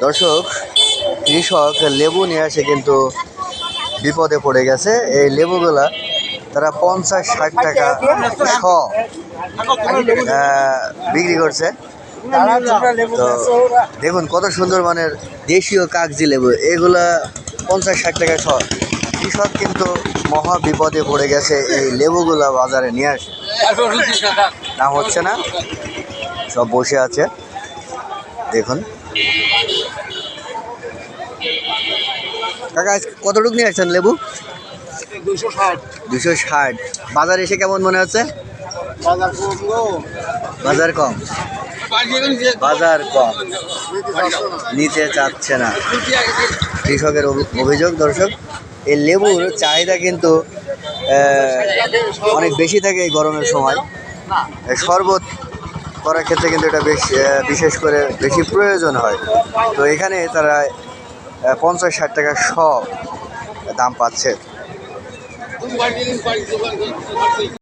দর্শক, কৃষক লেবু নিয়ে আসে কিন্তু বিপদে পড়ে গেছে। এই লেবুগুলা তারা 50-60 টাকা শ বিক্রি করছে। তো দেখুন কত সুন্দর মানের দেশীয় কাগজি লেবু, এগুলা 50-60 টাকা শ। কৃষক কিন্তু মহা বিপদে পড়ে গেছে এই লেবুগুলা বাজারে নিয়ে আসে, দাম হচ্ছে না, সব বসে আছে। দেখুন কাকা কতটুকু নিয়ে আসছেন লেবু? 260। বাজারে এসে কেমন মনে হচ্ছে? বাজার কম, বাজার কম, নিতে চাচ্ছে না কৃষকের অভিযোগ। দর্শক, এই লেবুর চাহিদা কিন্তু অনেক বেশি থাকে এই গরমের সময়। শরবত করার ক্ষেত্রে কিন্তু এটা বিশেষ করে বেশি প্রয়োজন হয়। তো এখানে তারা 50-60 টাকা শ দাম পাচ্ছে।